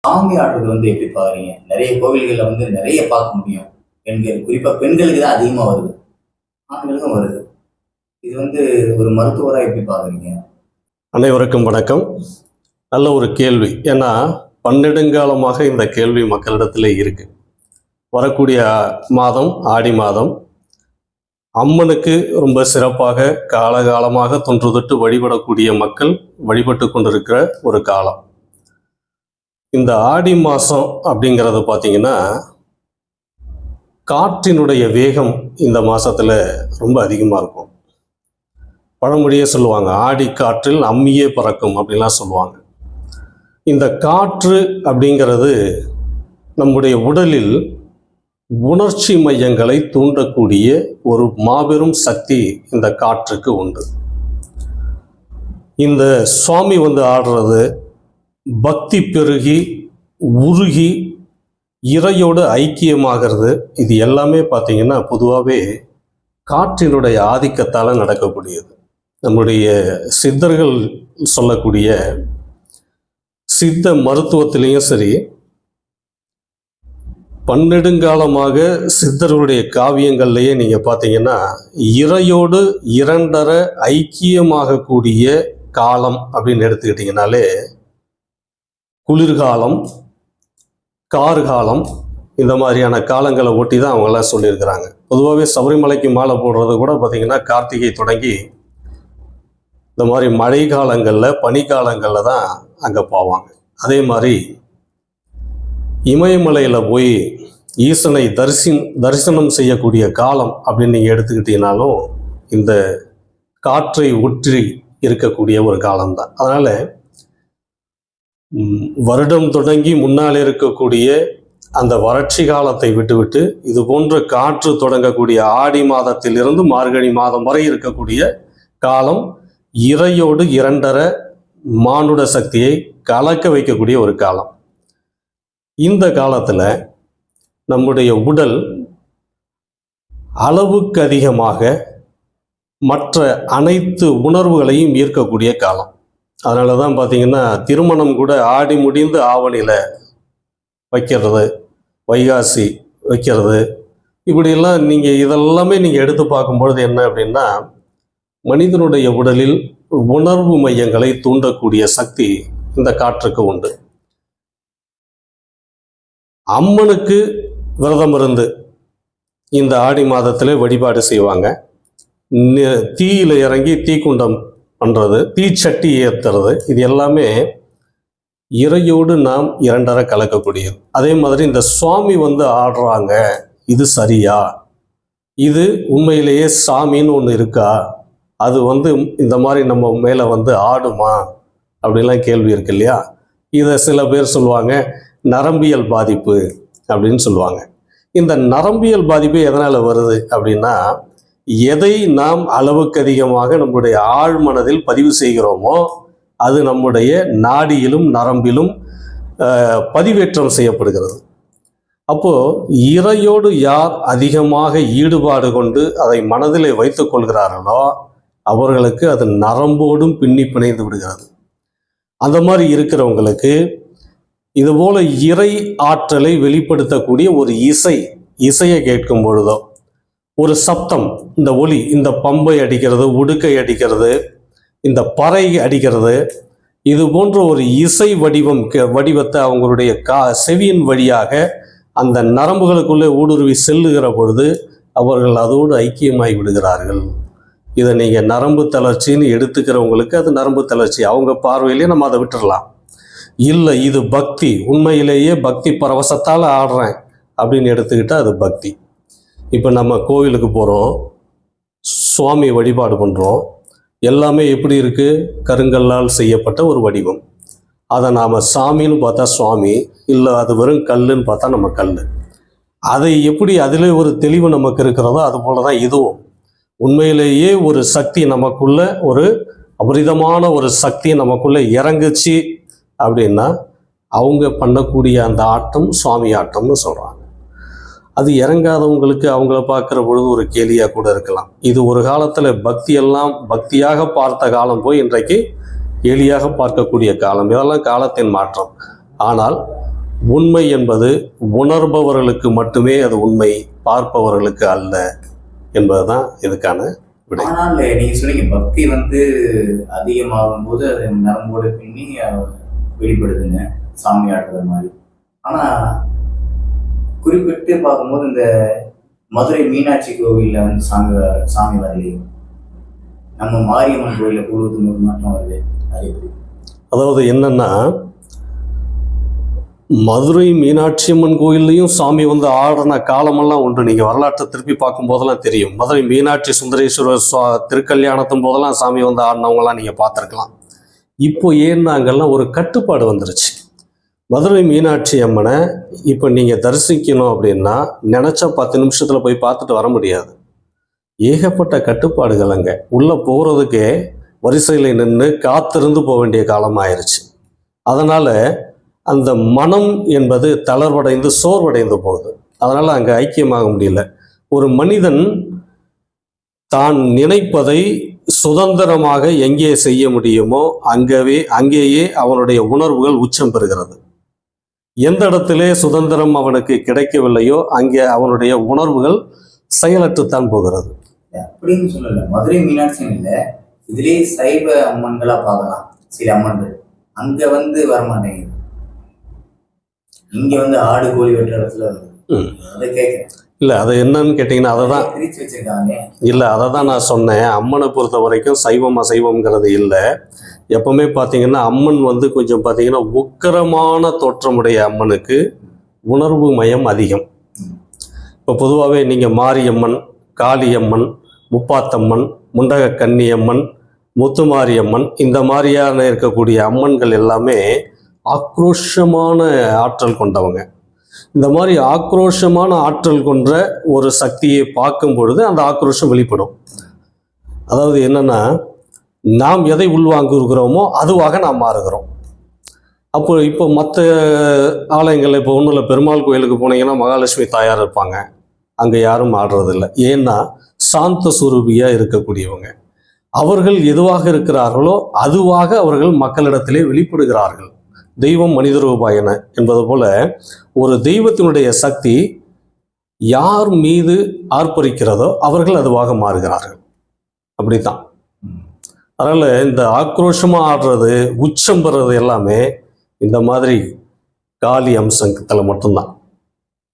சாமி ஆடுறது எப்படி பாக்குறீங்க? நிறைய கோவில்கள்ல நிறைய பார்க்க முடியும். பெண்கள், குறிப்பா பெண்களுக்கு தான் அதிகமா வருது. ஆண்களுக்கும் வருது. இது ஒரு மருத்துவரா எப்படி பாக்குறீங்க? அனைவருக்கும் வணக்கம். நல்ல ஒரு கேள்வி. ஏன்னா பன்னெடுங்காலமாக இந்த கேள்வி மக்களிடத்துல இருக்கு. வரக்கூடிய மாதம் ஆடி மாதம் அம்மனுக்கு ரொம்ப சிறப்பாக காலகாலமாக தொன்று தொட்டு வழிபடக்கூடிய மக்கள் வழிபட்டு கொண்டிருக்கிற ஒரு காலம். இந்த ஆடி மாதம் அப்படிங்கிறது பார்த்தீங்கன்னா காற்றினுடைய வேகம் இந்த மாதத்தில் ரொம்ப அதிகமாக இருக்கும். பழமொழியே சொல்லுவாங்க, ஆடி காற்றில் அம்மியே பறக்கும் அப்படின்லாம் சொல்லுவாங்க. இந்த காற்று அப்படிங்கிறது நம்முடைய உடலில் உணர்ச்சி மையங்களை தூண்டக்கூடிய ஒரு மாபெரும் சக்தி இந்த காற்றுக்கு உண்டு. இந்த சுவாமி ஆடுறது பக்தி பெருகி உருகி இறையோடு ஐக்கியமாகிறது. இது எல்லாமே பார்த்தீங்கன்னா பொதுவாகவே காற்றினுடைய ஆதிக்கத்தால் நடக்கக்கூடியது. நம்முடைய சித்தர்கள் சொல்லக்கூடிய சித்த மருத்துவத்திலையும் சரி, பன்னெடுங்காலமாக சித்தர்களுடைய காவியங்கள்லையே நீங்கள் பார்த்தீங்கன்னா இறையோடு இரண்டரை ஐக்கியமாகக்கூடிய காலம் அப்படின்னு எடுத்துக்கிட்டிங்கனாலே குளிர்காலம், கார்காலம், இந்த மாதிரியான காலங்களை ஒட்டி தான் அவங்களாம் சொல்லியிருக்கிறாங்க. பொதுவாகவே சபரிமலைக்கு மாலை போடுறது கூட பார்த்திங்கன்னா கார்த்திகை தொடங்கி இந்த மாதிரி மழை காலங்களில் பனிக்காலங்களில் தான் அங்கே போவாங்க. அதே மாதிரி இமயமலையில் போய் ஈசனை தரிசனம் செய்யக்கூடிய காலம் அப்படின்னு நீங்கள் எடுத்துக்கிட்டீங்கனாலும் இந்த காற்றை ஒற்றி இருக்கக்கூடிய ஒரு காலம்தான். அதனால் வருடம் தொடங்கி முன்னால் இருக்கக்கூடிய அந்த வறட்சி காலத்தை விட்டுவிட்டு இது போன்ற காற்று தொடங்கக்கூடிய ஆடி மாதத்திலிருந்து மார்கழி மாதம் வரை இருக்கக்கூடிய காலம் இறையோடு இரண்டரை மானுட சக்தியை கலக்க வைக்கக்கூடிய ஒரு காலம். இந்த காலத்தில் நம்முடைய உடல் அளவுக்கு அதிகமாக மற்ற அனைத்து உணர்வுகளையும் ஈர்க்கக்கூடிய காலம். அதனால தான் பார்த்தீங்கன்னா திருமணம் கூட ஆடி முடிந்து ஆவணியில் வைக்கிறது, வைகாசி வைக்கிறது, இப்படியெல்லாம் இதெல்லாமே நீங்கள் எடுத்து பார்க்கும்பொழுது என்ன அப்படின்னா மனிதனுடைய உடலில் உணர்வு மையங்களை தூண்டக்கூடிய சக்தி இந்த காற்றுக்கு உண்டு. அம்மனுக்கு விரதம் இருந்து இந்த ஆடி மாதத்தில் வழிபாடு செய்வாங்க. தீயில இறங்கி தீக்குண்டம் பண்ணுறது, தீச்சட்டி ஏற்றுறது, இது எல்லாமே இறையோடு நாம் இரண்டரை கலக்கக்கூடியது. அதே மாதிரி இந்த சுவாமி ஆடுறாங்க, இது சரியா? இது உண்மையிலேயே சாமின்னு ஒன்று இருக்கா? அது இந்த மாதிரி நம்ம மேலே ஆடுமா அப்படின்லாம் கேள்வி இருக்கு இல்லையா? இதை சில பேர் சொல்லுவாங்க நரம்பியல் பாதிப்பு அப்படின்னு சொல்லுவாங்க. இந்த நரம்பியல் பாதிப்பு எதனால் வருது அப்படின்னா எதை நாம் அளவுக்கு அதிகமாக நம்முடைய ஆழ் மனதில் பதிவு செய்கிறோமோ அது நம்முடைய நாடியிலும் நரம்பிலும் பதிவேற்றம் செய்யப்படுகிறது. அப்போது இறையோடு யார் அதிகமாக ஈடுபாடு கொண்டு அதை மனதிலே வைத்துக் கொள்கிறார்களோ அவர்களுக்கு அது நரம்போடும் பின்னி பிணைந்து விடுகிறது. அந்த மாதிரி இருக்கிறவங்களுக்கு இதுபோல இறை ஆற்றலை வெளிப்படுத்தக்கூடிய ஒரு இசையை கேட்கும் பொழுதோ ஒரு சப்தம், இந்த ஒலி, இந்த பம்பை அடிக்கிறது, உடுக்கை அடிக்கிறது, இந்த பறை அடிக்கிறது, இது போன்ற ஒரு இசை வடிவத்தை அவங்களுடைய செவியின் வழியாக அந்த நரம்புகளுக்குள்ளே ஊடுருவி செல்லுகிற பொழுது அவர்கள் அதோடு ஐக்கியமாகி விடுகிறார்கள். இதை நீங்கள் நரம்பு தளர்ச்சின்னு எடுத்துக்கிறவங்களுக்கு அது நரம்பு தளர்ச்சி, அவங்க பார்வையிலே நம்ம அதை விட்டுடலாம். இல்லை இது பக்தி, உண்மையிலேயே பக்தி பரவசத்தால் ஆடுறேன் அப்படின்னு எடுத்துக்கிட்டால் அது பக்தி. இப்போ நம்ம கோவிலுக்கு போகிறோம், சுவாமி வழிபாடு பண்ணுறோம், எல்லாமே எப்படி இருக்குது? கருங்கல்லால் செய்யப்பட்ட ஒரு வடிவம். அதை நாம் சாமின்னு பார்த்தா சுவாமி, இல்லை அது வெறும் கல்லுன்னு பார்த்தா நம்ம கல். அதை எப்படி அதில் ஒரு தெளிவு நமக்கு இருக்கிறதோ அது போல தான் இதுவும். உண்மையிலேயே ஒரு சக்தி நமக்குள்ள, ஒரு அபரிதமான ஒரு சக்தி நமக்குள்ளே இறங்குச்சு அப்படின்னா அவங்க பண்ணக்கூடிய அந்த ஆட்டம் சுவாமி ஆட்டம்னு சொல்கிறாங்க. அது இறங்காதவங்களுக்கு அவங்கள பார்க்குற பொழுது ஒரு கேலியாக கூட இருக்கலாம். இது ஒரு காலத்தில் பக்தியெல்லாம் பக்தியாக பார்த்த காலம் போய் இன்றைக்கு கேலியாக பார்க்கக்கூடிய காலம். இதெல்லாம் காலத்தின் மாற்றம். ஆனால் உண்மை என்பது உணர்பவர்களுக்கு மட்டுமே அது உண்மை, பார்ப்பவர்களுக்கு அல்ல என்பதுதான் இதுக்கான விடை. ஆனால் நீங்க சொன்னீங்க பக்தி வந்து அதிகமாகும் போது அது நரம்போடு பின்னி வெளிப்படுதுங்க, சாமி ஆடுற மாதிரி. ஆனா குறிப்பிட்டு பார்க்கும்போது இந்த மதுரை மீனாட்சி கோவில்ல வந்து சாமி வரலையே, நம்ம மாரியம்மன் கோயில கூடுவது மட்டும் வருது. அது எப்படி? அதாவது என்னன்னா, மதுரை மீனாட்சி அம்மன் கோயில்லையும் சாமி வந்து ஆடின காலமெல்லாம் உண்டு. நீங்கள் வரலாற்றை திருப்பி பார்க்கும் போதெல்லாம் தெரியும். மதுரை மீனாட்சி சுந்தரேஸ்வரர் திருக்கல்யாணத்தும் போதெல்லாம் சாமி வந்து ஆடினவங்களாம் நீங்கள் பார்த்துருக்கலாம். இப்போ ஏன்னா அங்கெல்லாம் ஒரு கட்டுப்பாடு வந்துருச்சு. மதுரை மீனாட்சி அம்மனை இப்போ நீங்கள் தரிசிக்கணும் அப்படின்னா நினச்சா 10 நிமிஷத்தில் போய் பார்த்துட்டு வர முடியாது. ஏகப்பட்ட கட்டுப்பாடுகள் அங்கே. உள்ளே போகிறதுக்கே வரிசையில் நின்று காத்திருந்து போக வேண்டிய காலம் ஆயிடுச்சு. அதனால் அந்த மனம் என்பது தளர்வடைந்து சோர்வடைந்து போகுது. அதனால் அங்கே ஐக்கியமாக முடியல. ஒரு மனிதன் தான் நினைப்பதை சுதந்திரமாக எங்கே செய்ய முடியுமோ அங்கேயே அவனுடைய உணர்வுகள் உச்சம் பெறுகிறது. எந்த இடத்திலே சுதந்திரம் அவனுக்கு கிடைக்கவில்லையோ அங்கே அவனுடைய உணர்வுகள் செயலற்றுத்தான் போகிறது. அப்படின்னு சொல்லல, மதுரை மீனாட்சி இல்ல, இதுலேயே சைவ அம்மன்களா பார்க்கலாம். சில அம்மன்கள் அங்க வந்து வரமாட்டேங்குது, இங்க வந்து ஆடு கோழி வெட்டுற இடத்துல வருது. அதை கேட்கிறேன். இல்லை, அது என்னன்னு கேட்டிங்கன்னா அதை தான் பிரித்து வச்சிருக்காங்க. இல்லை, அதை தான் நான் சொன்னேன். அம்மனை பொறுத்த வரைக்கும் சைவம் அசைவம்ங்கிறது இல்லை. எப்பவுமே பார்த்தீங்கன்னா அம்மன் வந்து கொஞ்சம் பார்த்தீங்கன்னா உக்கிரமான தோற்றமுடைய அம்மனுக்கு உணர்வு மயம் அதிகம். இப்போ பொதுவாகவே நீங்கள் மாரியம்மன், காளியம்மன், முப்பாத்தம்மன், முண்டக கன்னியம்மன், முத்துமாரியம்மன், இந்த மாதிரியான இருக்கக்கூடிய அம்மன்கள் எல்லாமே ஆக்ரோஷமான ஆற்றல் கொண்டவங்க. இந்த மாதிரி ஆக்ரோஷமான ஆற்றல் கொண்ட ஒரு சக்தியை பார்க்கும் பொழுது அந்த ஆக்ரோஷம் வெளிப்படும். அதாவது என்னன்னா, நாம் எதை உள்வாங்குகிறோமோ அதுவாக நாம் மாறுகிறோம். அப்போ இப்போ மற்ற ஆலயங்கள், இப்போ ஒன்றும் இல்லை, பெருமாள் கோயிலுக்கு போனீங்கன்னா மகாலட்சுமி தாயார் இருப்பாங்க, அங்கே யாரும் ஆடுறதில்லை. ஏன்னா சாந்த சுரூபியாக இருக்கக்கூடியவங்க. அவர்கள் எதுவாக இருக்கிறார்களோ அதுவாக அவர்கள் மக்களிடத்திலே வெளிப்படுகிறார்கள். தெய்வம் மனித ரூபாயன என்பது போல ஒரு தெய்வத்தினுடைய சக்தி யார் மீது ஆர்ப்பரிக்கிறதோ அவர்கள் அதுவாக மாறுகிறார்கள். அப்படித்தான். அதனால இந்த ஆக்ரோஷமா ஆடுறது, உச்சம் பெறது எல்லாமே இந்த மாதிரி காளி அம்சத்துல மட்டும்தான்.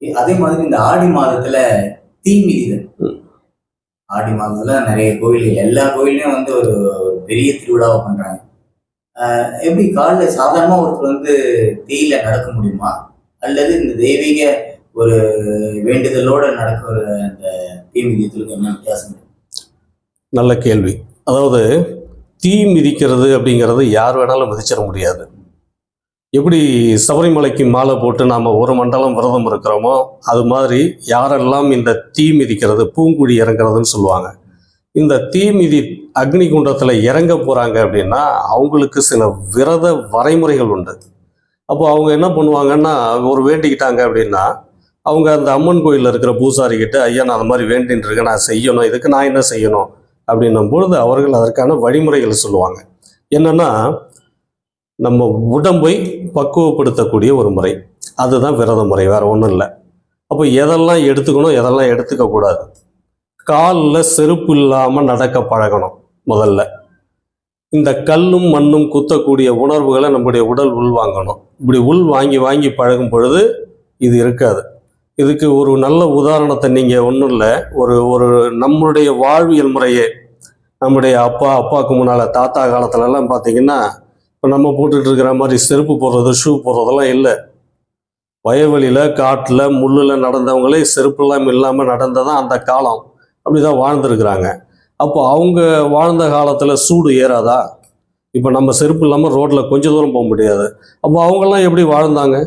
அதே மாதிரி இந்த ஆடி மாதத்துல தீ மிதிதல், ஆடி மாதத்துல நிறைய கோயில்கள், எல்லா கோயிலையும் வந்து ஒரு பெரிய திருவிழாவை பண்றாங்க. எப்படி காலைல சாதாரணமா ஒருத்தர் வந்து தீயில நடக்க முடியுமா, அல்லது இந்த தெய்வீக ஒரு வேண்டுதலோட நடக்கிற அந்த தீ மிதித்தலுக்கு என்ன வித்தியாசம்? நல்ல கேள்வி. அதாவது தீ மிதிக்கிறது அப்படிங்கிறது யார் வேணாலும் மிதிச்சிட முடியாது. எப்படி சபரிமலைக்கு மாலை போட்டு நாம் ஒரு மண்டலம் விரதம் இருக்கிறோமோ அது மாதிரி யாரெல்லாம் இந்த தீ மிதிக்கிறது, பூங்குழி இறங்குறதுன்னு சொல்லுவாங்க, இந்த தீ மிதி அக்னி குண்டத்தில் இறங்க போகிறாங்க அப்படின்னா அவங்களுக்கு சில விரத வரைமுறைகள் உண்டு. அப்போ அவங்க என்ன பண்ணுவாங்கன்னா, ஒரு வேண்டிக்கிட்டாங்க அப்படின்னா அவங்க அந்த அம்மன் கோயிலில் இருக்கிற பூசாரிக்கிட்ட, ஐயா நான் அந்த மாதிரி வேண்டின்னு இருக்கேன், நான் செய்யணும், இதுக்கு நான் என்ன செய்யணும் அப்படின்னும் பொழுது அவர்கள் அதற்கான வழிமுறைகளை சொல்லுவாங்க. என்னென்னா, நம்ம உடம்பை பக்குவப்படுத்தக்கூடிய ஒரு முறை, அதுதான் விரத முறை, வேறு ஒன்றும் இல்லை. அப்போ எதெல்லாம் எடுத்துக்கணும், எதெல்லாம் எடுத்துக்கக்கூடாது. காலில் செருப்பு இல்லாமல் நடக்க பழகணும் முதல்ல. இந்த கல்லும் மண்ணும் குத்தக்கூடிய உணர்வுகளை நம்முடைய உடல் உள்வாங்கணும். இப்படி வாங்கி வாங்கி பழகும் பொழுது இது இருக்காது. இதுக்கு ஒரு நல்ல உதாரணத்தை நீங்கள் ஒன்றும் இல்லை, ஒரு நம்மளுடைய வாழ்வியல் முறையே, நம்முடைய அப்பாவுக்கு முன்னால் தாத்தா காலத்துலலாம் பார்த்தீங்கன்னா இப்போ நம்ம போட்டுட்டு இருக்கிற மாதிரி செருப்பு போடுறது, ஷூ போடுறதெல்லாம் இல்லை. வயல்வெளியில் காட்டில் முள்ளில் நடந்தவங்களே செருப்புலாம் இல்லாமல் நடந்ததான் அந்த காலம். அப்படிதான் வாழ்ந்துருக்குறாங்க. அப்போ அவங்க வாழ்ந்த காலத்தில் சூடு ஏறாதா? இப்போ நம்ம செருப்பு இல்லாமல் ரோட்டில் கொஞ்சம் தூரம் போக முடியாது. அப்போ அவங்கெல்லாம் எப்படி வாழ்ந்தாங்க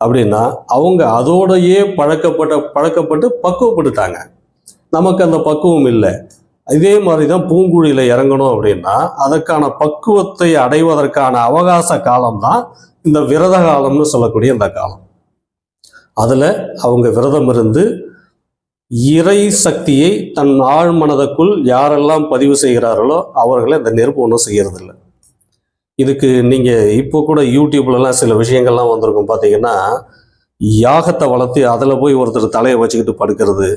அப்படின்னா, அவங்க அதோடையே பழக்கப்பட்டு பக்குவப்பட்டுட்டாங்க. நமக்கு அந்த பக்குவம் இல்லை. இதே மாதிரி தான் பூங்குழியில் இறங்கணும் அப்படின்னா அதற்கான பக்குவத்தை அடைவதற்கான அவகாச காலம்தான் இந்த விரத காலம்னு சொல்லக்கூடிய இந்த காலம். அதில் அவங்க விரதம் இருந்து இறை சக்தியை தன் ஆழ்மனதுக்குள் யாரெல்லாம் பதிவு செய்கிறார்களோ அவர்களை இந்த நெருப்பு ஒன்றும் செய்யறதில்லை. இதுக்கு நீங்கள் இப்போ கூட யூடியூப்லலாம் சில விஷயங்கள்லாம் வந்திருக்கும். பார்த்தீங்கன்னா, யாகத்தை வளர்த்து அதில் போய் ஒருத்தர் தலையை வச்சுக்கிட்டு படுக்கிறது,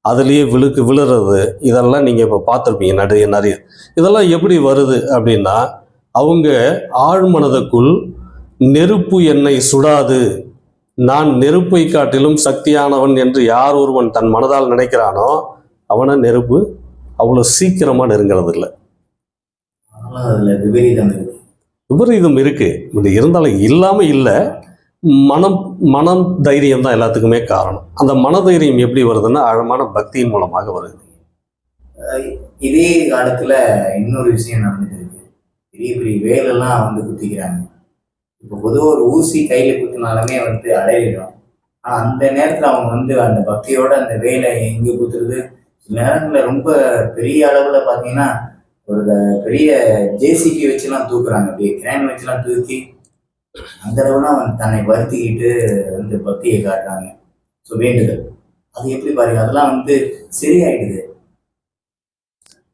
அதுலேயே விழுறது, இதெல்லாம் நீங்கள் இப்போ பார்த்துருப்பீங்க நிறைய. இதெல்லாம் எப்படி வருது அப்படின்னா, அவங்க ஆழ்மனதுக்குள் நெருப்பு என்னை சுடாது, நான் நெருப்பை காட்டிலும் சக்தியானவன் என்று யார் ஒருவன் தன் மனதால் நினைக்கிறானோ அவனை நெருப்பு அவ்வளோ சீக்கிரமாக நெருங்கிறது இல்லை. அதுல விபரீதம் இருக்கு. விபரீதம் இருக்கு, இது இருந்தாலும் இல்லாமல் இல்லை. மனம் தைரியம் தான் எல்லாத்துக்குமே காரணம். அந்த மனதைரியம் எப்படி வருதுன்னா ஆழமான பக்தியின் மூலமாக வருது. இதே காலத்துல இன்னொரு விஷயம் நடந்துட்டு இருக்கு. பெரிய பெரிய வேலெல்லாம் வந்து குத்திக்கிறாங்க. இப்போ பொதுவாக ஒரு ஊசி கையில குத்தினாலுமே வந்து அடையிடும். ஆனா அந்த நேரத்துல அவங்க வந்து அந்த பக்தியோட அந்த வேலை எங்க குத்துறது, சில நேரங்கள்ல ரொம்ப பெரிய அளவுல பாத்தீங்கன்னா ஒரு பெரிய ஜேசிபி வச்சுலாம் தூக்குறாங்க, அப்படியே கிரேன் வச்சுலாம் தூக்கி அந்த அளவுலாம் அவன் தன்னை வருத்திக்கிட்டு வந்து பக்தியை காட்டுறாங்க. ஸோ வேண்டுதல் அது எப்படி பாருங்க, அதெல்லாம் வந்து சரியாயிடுது.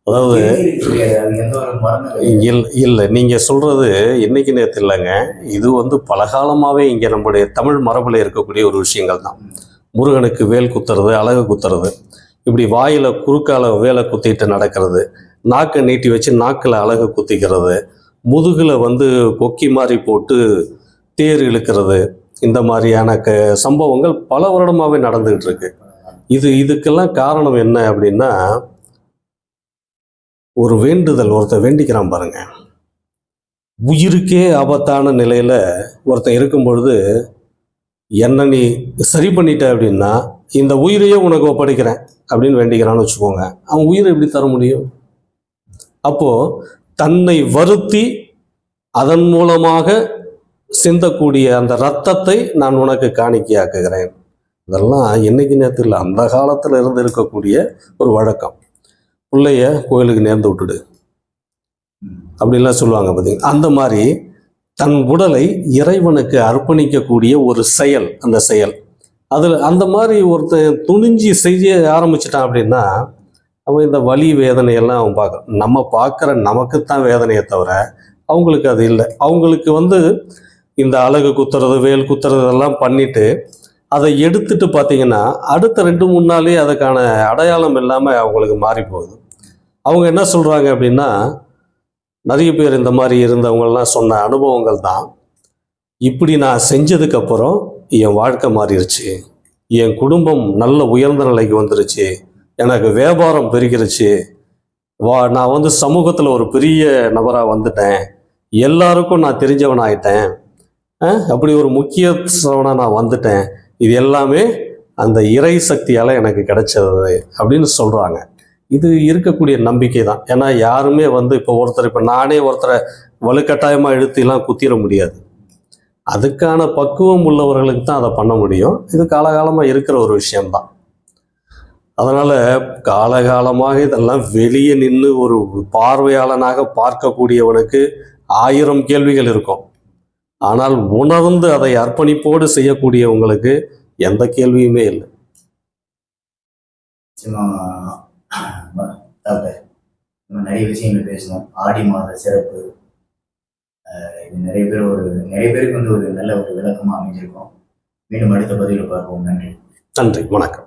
அதாவது சரியாயிடுது, அது எந்த ஒரு மரணம் இல்லை, நீங்கள் சொல்கிறது இன்னைக்கு நேற்று இல்லைங்க. இது வந்து பலகாலமாகவே இங்கே நம்முடைய தமிழ் மரபில் இருக்கக்கூடிய ஒரு விஷயங்கள் தான். முருகனுக்கு வேல் குத்துறது, அழகு குத்துறது, இப்படி வாயில் குறுக்கால வேலை குத்திட்டு நடக்கிறது, நாக்கை நீட்டி வச்சு நாக்கில் அழகு குத்திக்கிறது, முதுகில் வந்து கொக்கி மாதிரி போட்டு தேர் இழுக்கிறது, இந்த மாதிரியான சம்பவங்கள் பல வருடமாகவே நடந்துகிட்டு இருக்கு. இதுக்கெல்லாம் காரணம் என்ன அப்படின்னா, ஒரு வேண்டுதல். ஒருத்தர் வேண்டிக்கிறான் பாருங்க, உயிருக்கே ஆபத்தான நிலையில் ஒருத்தன் இருக்கும் பொழுது, என்ன நீ சரி பண்ணிட்ட அப்படின்னா இந்த உயிரையே உனக்கு ஒப்படைக்கிறேன் அப்படின்னு வேண்டிக்கிறான்னு வச்சுக்கோங்க. அவன் உயிரை எப்படி தர முடியும்? அப்போது தன்னை வருத்தி அதன் மூலமாக சிந்தக்கூடிய அந்த இரத்தத்தை நான் உனக்கு காணிக்கையாக்குகிறேன். இதெல்லாம் என்னைக்கு நேரத்தில் இல்லை, அந்த காலத்தில் இருந்து இருக்கக்கூடிய ஒரு வழக்கம். பிள்ளைய கோயிலுக்கு நேர்ந்து விட்டுடு அப்படின்லாம் சொல்லுவாங்க பார்த்தீங்க. அந்த மாதிரி தன் உடலை இறைவனுக்கு அர்ப்பணிக்கக்கூடிய ஒரு செயல், அந்த செயல் அதில் அந்த மாதிரி ஒருத்தன் துணிஞ்சு செய்ய ஆரம்பிச்சிட்டான் அப்படின்னா அவன் இந்த வலி வேதனையெல்லாம் அவன் பார்க்க, நம்ம பார்க்குற நமக்குத்தான் வேதனையை தவிர அவங்களுக்கு அது இல்லை. அவங்களுக்கு வந்து இந்த அழகு குத்துறது, வேல் குத்துறது இதெல்லாம் பண்ணிட்டு அதை எடுத்துட்டு பார்த்தீங்கன்னா அடுத்த 2-3 நாளே அதுக்கான அடையாளம் இல்லாமல் அவங்களுக்கு மாறி போகுது. அவங்க என்ன சொல்கிறாங்க அப்படின்னா, நிறைய பேர் இந்த மாதிரி இருந்தவங்கெல்லாம் சொன்ன அனுபவங்கள் தான், இப்படி நான் செஞ்சதுக்கப்புறம் என் வாழ்க்கை மாறிடுச்சு, என் குடும்பம் நல்ல உயர்ந்த நிலைக்கு வந்துருச்சு, எனக்கு வியாபாரம் பெருகிருச்சு, நான் வந்து சமூகத்தில் ஒரு பெரிய நபராக வந்துட்டேன், எல்லாருக்கும் நான் தெரிஞ்சவன் ஆயிட்டேன், அப்படி ஒரு முக்கியஸ்தவனாக நான் வந்துட்டேன், இது எல்லாமே அந்த இறை சக்தியால் எனக்கு கிடைச்சது அப்படின்னு சொல்கிறாங்க. இது இருக்கக்கூடிய நம்பிக்கை தான். ஏன்னா யாருமே வந்து இப்போ நானே ஒருத்தரை வலுக்கட்டாயமாக இழுத்திலாம் குத்திட முடியாது. அதுக்கான பக்குவம் உள்ளவர்களுக்கு தான் அதை பண்ண முடியும். இது காலகாலமாக இருக்கிற ஒரு விஷயம்தான். அதனால் காலகாலமாக இதெல்லாம் வெளியே நின்று ஒரு பார்வையாளனாக பார்க்கக்கூடியவனுக்கு 1000 கேள்விகள் இருக்கும். ஆனால் உணர்ந்து அதை அர்ப்பணிப்போடு செய்யக்கூடியவங்களுக்கு எந்த கேள்வியுமே இல்லை. நிறைய விஷயங்கள் பேசணும். ஆடி மாத சிறப்பு இது நிறைய பேருக்கு வந்து ஒரு நல்ல ஒரு விளக்கமாக அமைஞ்சிருக்கும். மீண்டும் அடுத்த பதிவில் பார்ப்போம். நன்றி. நன்றி, வணக்கம்.